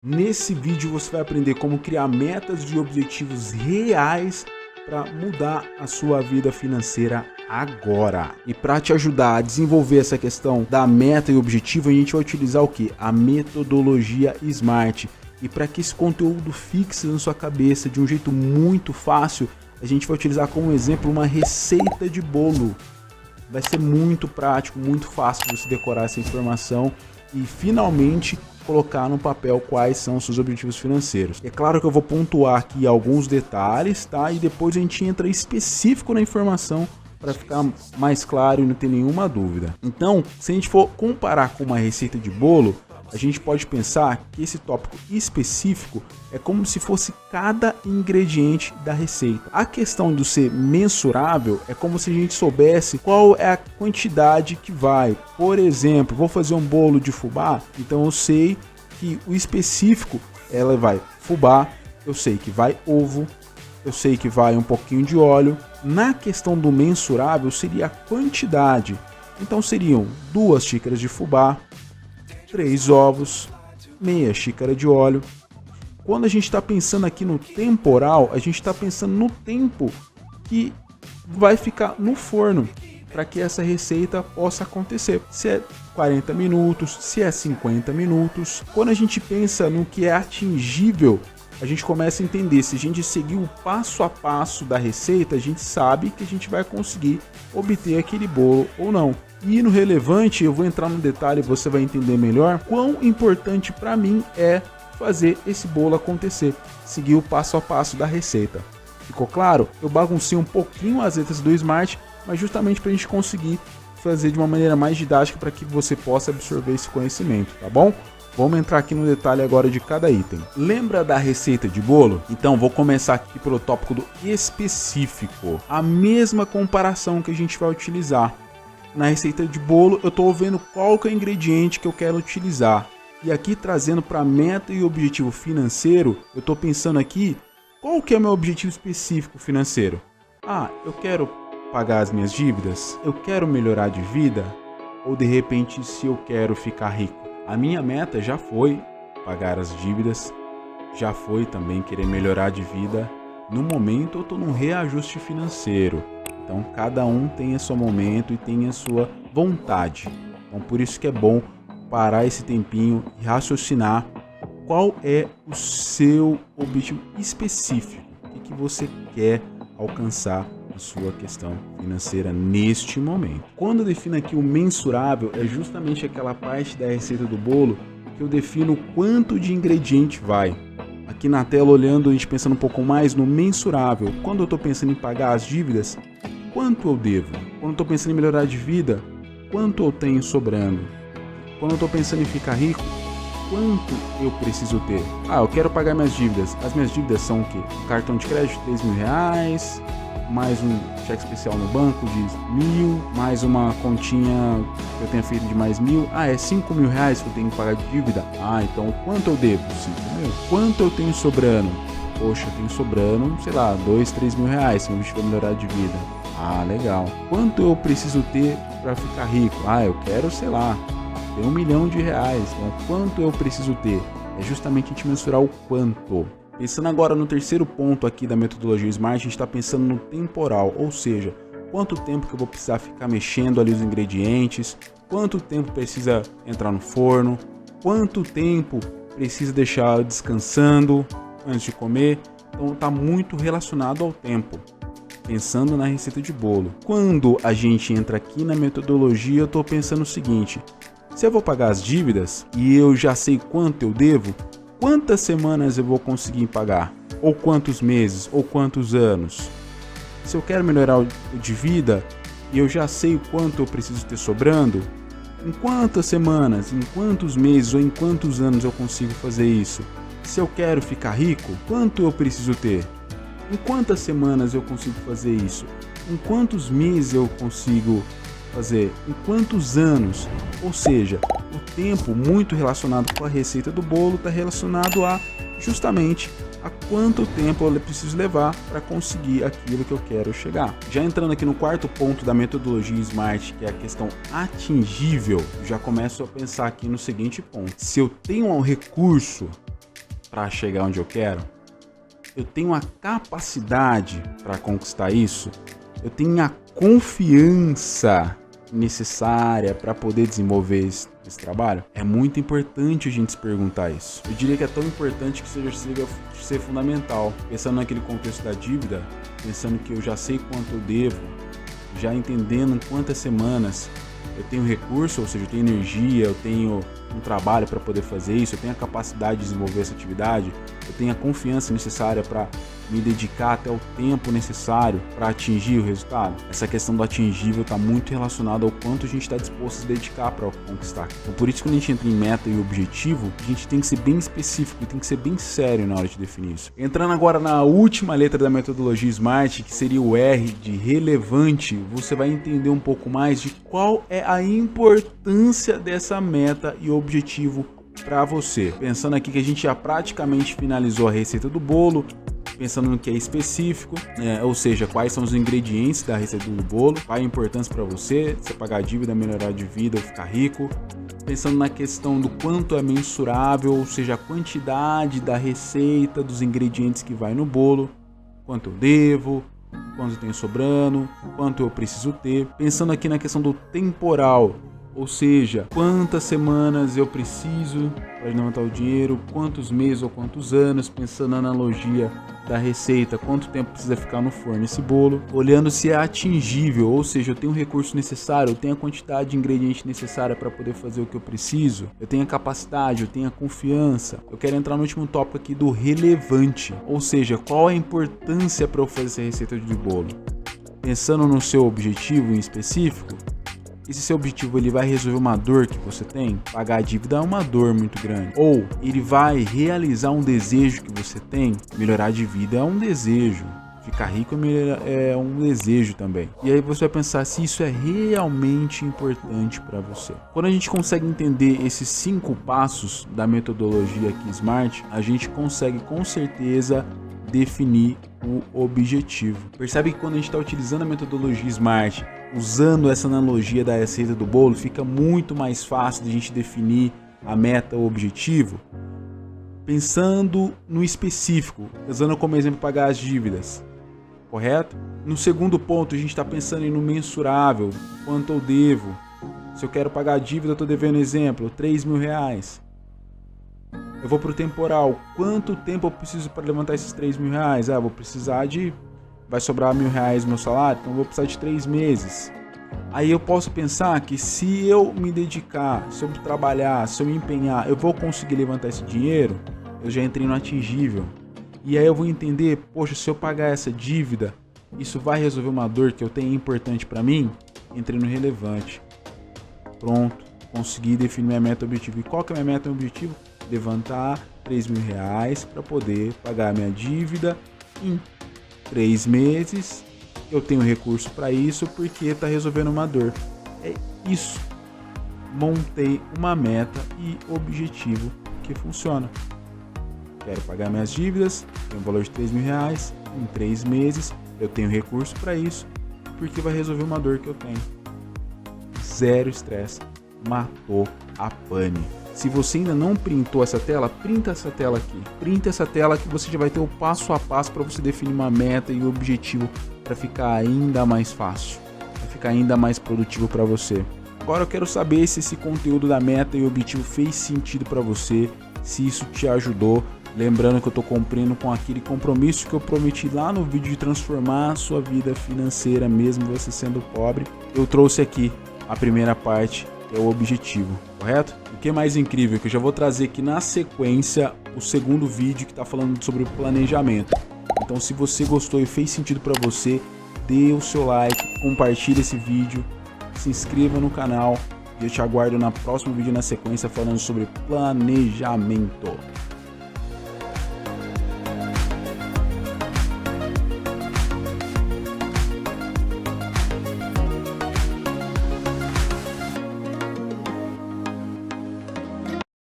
Nesse vídeo você vai aprender como criar metas e objetivos reais para mudar a sua vida financeira agora. E para te ajudar a desenvolver essa questão da meta e objetivo, a gente vai utilizar o que? A metodologia SMART. E para que esse conteúdo fixe na sua cabeça de um jeito muito fácil, a gente vai utilizar como exemplo uma receita de bolo. Vai ser muito prático, muito fácil de você decorar essa informação e finalmente colocar no papel quais são os seus objetivos financeiros. É claro que eu vou pontuar aqui alguns detalhes, tá? E depois a gente entra específico na informação para ficar mais claro e não ter nenhuma dúvida. Então, se a gente for comparar com uma receita de bolo, a gente pode pensar que esse tópico específico é como se fosse cada ingrediente da receita. A questão do ser mensurável é como se a gente soubesse qual é a quantidade que vai. Por exemplo, vou fazer um bolo de fubá, então eu sei que o específico ela vai fubá, eu sei que vai ovo, eu sei que vai um pouquinho de óleo. Na questão do mensurável seria a quantidade. Então seriam 2 xícaras de fubá, 3 ovos, meia xícara de óleo. Quando a gente está pensando aqui no temporal, a gente está pensando no tempo que vai ficar no forno para que essa receita possa acontecer. Se é 40 minutos, se é 50 minutos. Quando a gente pensa no que é atingível, a gente começa a entender, se a gente seguir o passo a passo da receita, a gente sabe que a gente vai conseguir obter aquele bolo ou não. E no relevante, eu vou entrar no detalhe e você vai entender melhor quão importante para mim é fazer esse bolo acontecer, seguir o passo a passo da receita. Ficou claro? Eu baguncei um pouquinho as letras do SMART, mas justamente para a gente conseguir fazer de uma maneira mais didática para que você possa absorver esse conhecimento, tá bom? Vamos entrar aqui no detalhe agora de cada item. Lembra da receita de bolo? Então vou começar aqui pelo tópico do específico. A mesma comparação que a gente vai utilizar. Na receita de bolo eu estou vendo qual que é o ingrediente que eu quero utilizar. E aqui trazendo para meta e objetivo financeiro, eu estou pensando aqui qual que é o meu objetivo específico financeiro. Ah, eu quero pagar as minhas dívidas? Eu quero melhorar de vida? Ou de repente se eu quero ficar rico? A minha meta já foi pagar as dívidas, já foi também querer melhorar de vida. No momento eu estou num reajuste financeiro. Então cada um tem o seu momento e tem a sua vontade. Então por isso que é bom parar esse tempinho e raciocinar qual é o seu objetivo específico. O que você quer alcançar na sua questão financeira neste momento. Quando eu defino aqui o mensurável, é justamente aquela parte da receita do bolo que eu defino quanto de ingrediente vai. Aqui na tela olhando, a gente pensando um pouco mais no mensurável. Quando eu estou pensando em pagar as dívidas, quanto eu devo? Quando eu estou pensando em melhorar de vida, quanto eu tenho sobrando? Quando eu estou pensando em ficar rico, quanto eu preciso ter? Ah, eu quero pagar minhas dívidas. As minhas dívidas são o quê? Um cartão de crédito de R$3.000, mais um cheque especial no banco de 1.000, mais uma continha que eu tenho feito de mais 1.000. Ah, é R$5.000 que eu tenho que pagar de dívida? Ah, então quanto eu devo? 5.000. Quanto eu tenho sobrando? Poxa, eu tenho sobrando, sei lá, R$2.000, se meu objetivo é melhorar de vida. Ah, legal. Quanto eu preciso ter para ficar rico? Ah, eu quero, sei lá, ter R$1 milhão. Então, quanto eu preciso ter? É justamente a gente mensurar o quanto. Pensando agora no terceiro ponto aqui da metodologia SMART, a gente está pensando no temporal, ou seja, quanto tempo que eu vou precisar ficar mexendo ali os ingredientes, quanto tempo precisa entrar no forno, quanto tempo precisa deixar descansando antes de comer. Então está muito relacionado ao tempo. Pensando na receita de bolo. Quando a gente entra aqui na metodologia, eu estou pensando o seguinte: se eu vou pagar as dívidas e eu já sei quanto eu devo, quantas semanas eu vou conseguir pagar? Ou quantos meses? Ou quantos anos? Se eu quero melhorar de vida e eu já sei o quanto eu preciso ter sobrando, em quantas semanas, em quantos meses ou em quantos anos eu consigo fazer isso? Se eu quero ficar rico, quanto eu preciso ter? Em quantas semanas eu consigo fazer isso? Em quantos meses eu consigo fazer? Em quantos anos? Ou seja, o tempo muito relacionado com a receita do bolo está relacionado a justamente a quanto tempo eu preciso levar para conseguir aquilo que eu quero chegar. Já entrando aqui no quarto ponto da metodologia SMART, que é a questão atingível, já começo a pensar aqui no seguinte ponto: se eu tenho um recurso para chegar onde eu quero? Eu tenho a capacidade para conquistar isso? Eu tenho a confiança necessária para poder desenvolver esse trabalho? É muito importante a gente se perguntar isso. Eu diria que é tão importante que chega a ser fundamental. Pensando naquele contexto da dívida, pensando que eu já sei quanto eu devo, já entendendo em quantas semanas eu tenho recurso, ou seja, eu tenho energia, eu tenho um trabalho para poder fazer isso, eu tenho a capacidade de desenvolver essa atividade, eu tenho a confiança necessária para me dedicar até o tempo necessário para atingir o resultado. Essa questão do atingível está muito relacionada ao quanto a gente está disposto a se dedicar para conquistar. Então, por isso que quando a gente entra em meta e objetivo, a gente tem que ser bem específico, tem que ser bem sério na hora de definir isso. Entrando agora na última letra da metodologia SMART, que seria o R de relevante, você vai entender um pouco mais de qual é a importância dessa meta e objetivo para você. Pensando aqui que a gente já praticamente finalizou a receita do bolo, pensando no que é específico, ou seja, quais são os ingredientes da receita do bolo, qual a importância para você pagar a dívida, melhorar de vida ou ficar rico. Pensando na questão do quanto é mensurável, ou seja, a quantidade da receita, dos ingredientes que vai no bolo, quanto eu devo, quanto eu tenho sobrando, quanto eu preciso ter. Pensando aqui na questão do temporal, ou seja, quantas semanas eu preciso para levantar o dinheiro, quantos meses ou quantos anos, pensando na analogia da receita, quanto tempo precisa ficar no forno esse bolo, olhando se é atingível, ou seja, eu tenho o recurso necessário, eu tenho a quantidade de ingrediente necessária para poder fazer o que eu preciso, eu tenho a capacidade, eu tenho a confiança. Eu quero entrar no último tópico aqui do relevante, ou seja, qual a importância para eu fazer essa receita de bolo. Pensando no seu objetivo em específico, esse seu objetivo ele vai resolver uma dor que você tem? Pagar a dívida é uma dor muito grande. Ou ele vai realizar um desejo que você tem? Melhorar de vida é um desejo. Ficar rico é um desejo também. E aí você vai pensar se isso é realmente importante para você. Quando a gente consegue entender esses 5 passos da metodologia aqui SMART, a gente consegue com certeza definir o objetivo. Percebe que quando a gente está utilizando a metodologia SMART, usando essa analogia da receita do bolo, fica muito mais fácil de a gente definir a meta ou objetivo, pensando no específico, usando como exemplo pagar as dívidas, correto? No segundo ponto, a gente está pensando no mensurável, quanto eu devo. Se eu quero pagar a dívida, eu estou devendo, exemplo, R$3.000. Eu vou para o temporal, quanto tempo eu preciso para levantar esses R$3.000? Vou precisar de... vai sobrar R$1.000 no meu salário, então eu vou precisar de 3 meses. Aí eu posso pensar que se eu me dedicar, se eu trabalhar, se eu me empenhar, eu vou conseguir levantar esse dinheiro. Eu já entrei no atingível. E aí eu vou entender, poxa, se eu pagar essa dívida, isso vai resolver uma dor que eu tenho importante para mim? Entrei no relevante. Pronto, consegui definir minha meta e objetivo. E qual que é a minha meta e objetivo? Levantar R$3.000 para poder pagar a minha dívida em 3 meses. Eu tenho recurso para isso porque está resolvendo uma dor. É isso. Montei uma meta e objetivo que funciona. Quero pagar minhas dívidas, tem um valor de R$3.000 em 3 meses. Eu tenho recurso para isso porque vai resolver uma dor que eu tenho. Zero estresse. Matou a pane. Se você ainda não printou essa tela, printa essa tela aqui. Printa essa tela que você já vai ter o passo a passo para você definir uma meta e o objetivo para ficar ainda mais fácil, para ficar ainda mais produtivo para você. Agora eu quero saber se esse conteúdo da meta e objetivo fez sentido para você, se isso te ajudou. Lembrando que eu estou cumprindo com aquele compromisso que eu prometi lá no vídeo de transformar a sua vida financeira, mesmo você sendo pobre. Eu trouxe aqui a primeira parte, que é o objetivo, correto? O que é mais incrível, que eu já vou trazer aqui na sequência o segundo vídeo que está falando sobre o planejamento. Então se você gostou e fez sentido para você, dê o seu like, compartilhe esse vídeo, se inscreva no canal e eu te aguardo no próximo vídeo na sequência falando sobre planejamento.